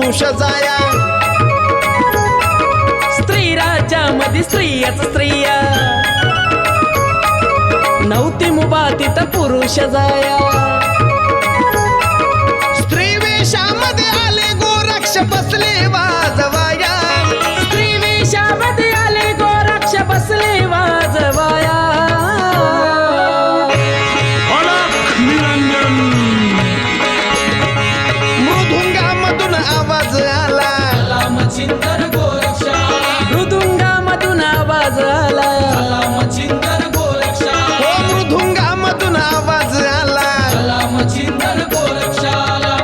पुरुष जाया स्त्री राज्यामध्ये स्त्रियाच स्त्रिया नव्हती मुभा तिथं पुरुष जाया स्त्री वेशामध्ये आले गोरक्ष बसले वाजवाया स्त्री वेशामध्ये आले गोरक्ष बसले वाजवाया मृदुंगामधून आवाज आला मच्छिंदर गोरक्षा मृदुंगामधून आवाज आला मच्छिंदर गोरक्षा हो मृदुंगामधून आवाज आला मच्छिंदर गोरक्षाला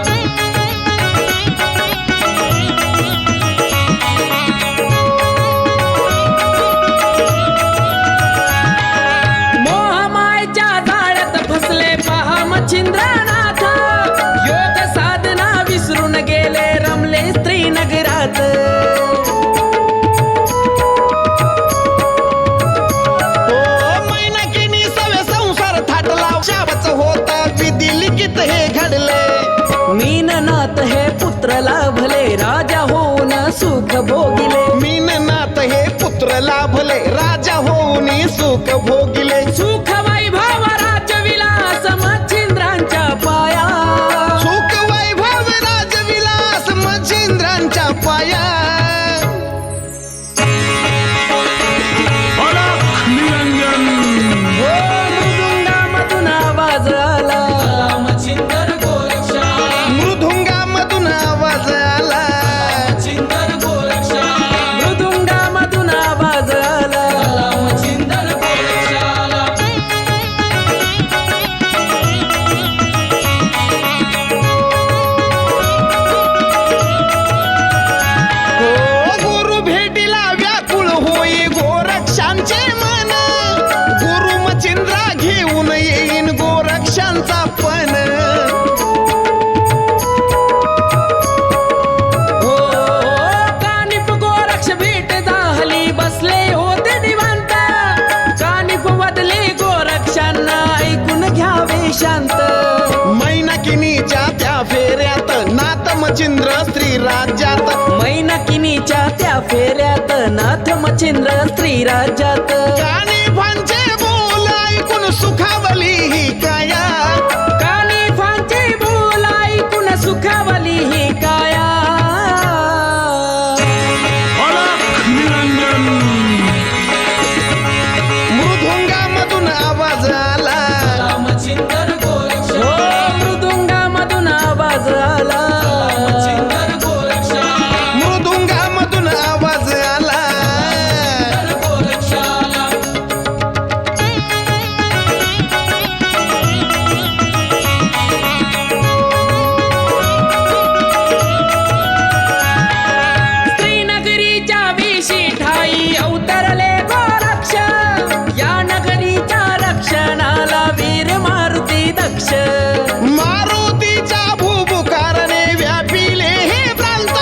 मोहमायच्या जाळ्यात फसले पहा मच्छिंद्रनाथ योग साधना विसरून गेले रमले स्त्री नगरात मीननाथ हे पुत्र लाभले राजा होऊन सुख भोगिले मीननाथ हे पुत्र लाभले राजा होऊन सुख भोगिले सुख वैभव राजविलास मच्छिंद्रांच्या पाया सुख वैभव राजविलास मच्छिंद्रांच्या पाया मृदुंगामधून आवाज आला मच्छिंदर गोरक्षा मृदुंगामधून आवाज आला मच्छिंदर गोरक्षा मृदुंगामधून आवाज आला मच्छिंदर गोरक्षाला हो गुरु भेटीला व्याकुळ होई गोरक्षांचे मन गुरु मच्छिंद्रा घेऊन येईन गोरक्षांचा पण हो कानिफ गोरक्ष भेट झाली बसले होते निवांत कानिफ वदले गोरक्षांना ऐकून घ्यावे शांत मैनाकिनीच्या त्या फेऱ्यात नाथ मच्छिंद्र स्त्री राज्यात मैनाकिनीच्या त्या फेऱ्यात नाथ मच्छिंद्र स्त्री राज्यात कानिफांचे बोल ऐकून सुखावली ही काया कानिफांचे बोल ऐकून सुखावली ही काया मृदुंगामधून आवाज आला मच्छिंदर गोरक्षा हो मृदुंगामधून आवाज आला मच्छिंदर गोरक्षा मृदुंगामधून आवाज आला गोरक्षाला श्रीनगरीच्या वेशी ठाई अवतरले गोरक्ष या नगरीच्या रक्षणाला वीर मारुती दक्ष मारुतीच्या भूभुकारणे व्यापिले हे प्रांत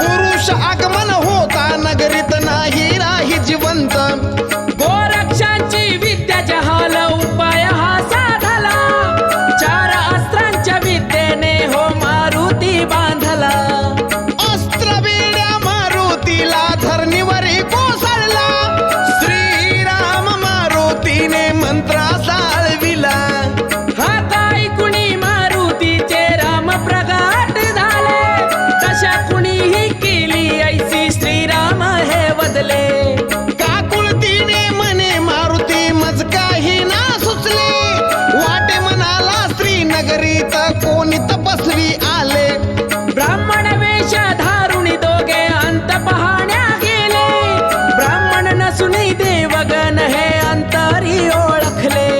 पुरुष आगमन होता नगरीत नाही राही जिवंत गोरक्षांची विद्या जहाल उपाय हा साधला चार अस्त्रांच्या विद्येने हो मारुती बांधला अस्त्र बेड्या मारुतीला धरणीवरी कोसळला श्रीराम मारुतीने मंत्रा साळविला हाताई कुणी मारुतीचे राम प्रगट झाले तशा कुणीही केली ऐसी श्रीराम हे वदले काकुळतीने म्हणे मारुती मज काही ना सुचले वाटे म्हणाला श्रीनगरीत कोणी तपस्वी आले ब्राह्मण वेश धारुणी दोघे अंत पाहण्या गेले ब्राह्मण नसुनी देवगण हे अंतरी ओळखले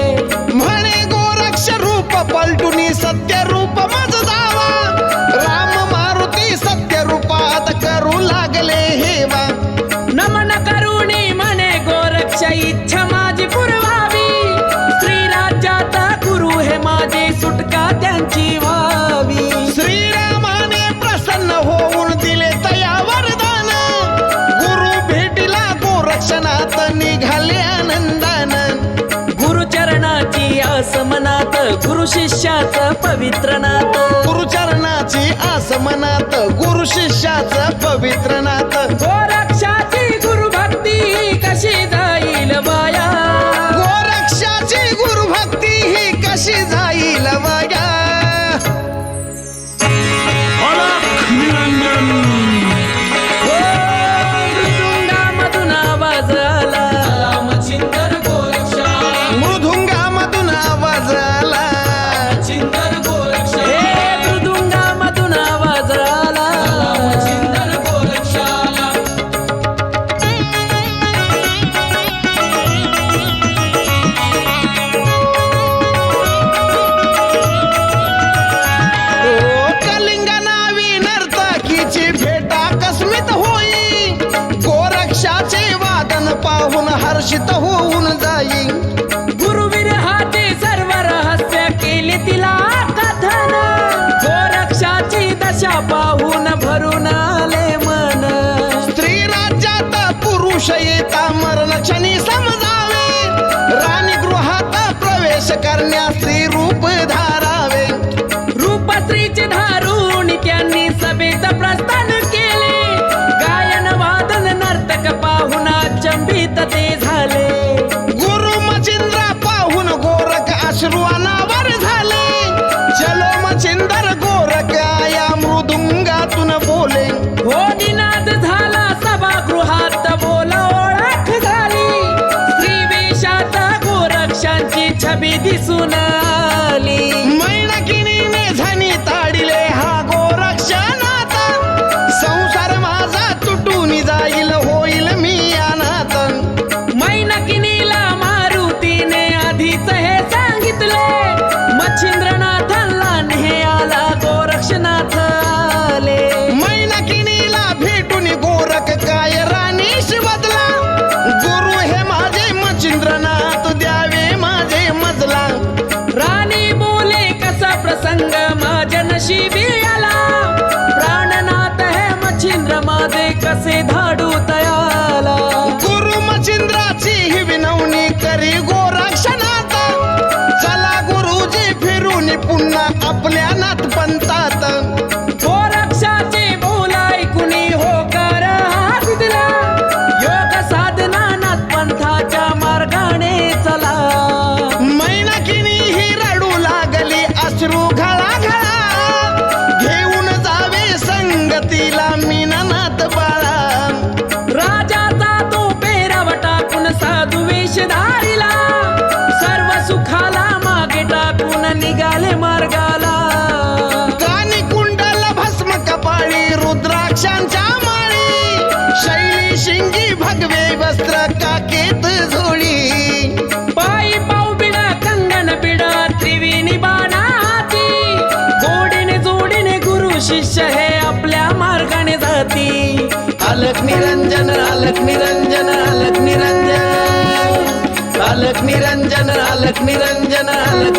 म्हणे गोरक्ष रूप पलटुनी सत्य रूप मज जावा राम मारुती सत्य रूपात करू लागले हेवा नमन करुणी म्हणे गोरक्ष इच्छा माझी पुरवावी श्री राज्यात गुरु हे माझे सुटका त्यांची व्हावी श्रीरामाने प्रसन्न होऊन दिले तया वरदान गुरु भेटीला गोरक्षणात निघाले आनंदान गुरुचरणाची आस मनात गुरु शिष्याच पवित्र नात गुरुचरणात प्रेमाची आस मनात गुरु शिष्याचं पवित्र नात गोरक्षाची गुरुभक्ती कशी जाईल वाया गोरक्षाची गुरुभक्ती ही कशी जाईल वाया मृदुंगामधून आवाज आला रामचिंदर गोरक्षाला मृदुंगामधून आवाज आला चिंदर गोरक्षाला हे मृदुंगामधून आवाज आला चिंदर गोरक्षाला ओ कलिंग नावी नर्तकीची भेट आकस्मित होई गोरक्षाचे वादन पाहून हर्षित होऊन जाई गुरुवीर हाते सर्व रहस्य केले तिला कथन गोरक्षाची दशा पाहून भरून आले मन स्त्री राज्यात पुरुष येता मरण क्षणी समजावे राणी गृहात प्रवेश करण्यास स्त्री रूप धारावे रूप स्त्रीचे धारून त्यांनी सभेत प्रस्थान केले गायन वादन नर्तक पाहून अचंबित ते झाले गुरु मचिंद्रा पाहून गोरख अश्रू अनावर झाले चलो मचिंदर गोरख या मृदुंगातून बोले हो निनाद झाला सभागृहात बोला ओळख झाली स्त्री वेशात गोरक्षांची छबी दिसून आली मैणकिनीने झणी ताडिले हा गोरक्ष नाता संसार माझा तुटून जाईल होईल मी अनाथ मैनकिनीला मारुतीने आधीच हे सांगितले मच्छिंद्रनाथांना हे आला गोरक्षनाथ आले मैनकिनीला भेटून गोरख काय राणीश बदला गुरु हे माझे मचिंद्रनाथ द्यावे माझे मजला राणी बोले कसा प्रसंग माझ्या नशिबी आला प्राणनाथ हे मच्छिंद्र माझे कसे धाडू तयाला गुरु मचिंद्राची ही विनवणी करी गोरक्षनाथ चला गुरुजी फिरून पुन्हा आपल्या नाथपंथात गोरक्षाचे बोला ऐकुनी होकार हात दिला योग साधना नाथपंथाच्या मार्गाने चला मैनाकिनी ही रडू लागली अश्रू घळा घळा घेऊन जावे संगतीला मीननाथ बाळा राजाचा तो पेराव टाकून साधू वेश धारिला सर्व सुखाला मागे टाकून निघाले मार्गाला कानी कुंडल भस्म कपाळी रुद्राक्षांच्या माळी शैली शिंगी भगवे वस्त्र काकेत झोळी पायी पाऊ बिडा कंगन बिडा त्रिवेणी बाणा हाती जोडीने जोडीने गुरु शिष्य हे आपल्या मार्गाने जाती अलक निरंजन अलक निरंजन अलक निरंजन अलक निरंजन अलक निरंजन अलक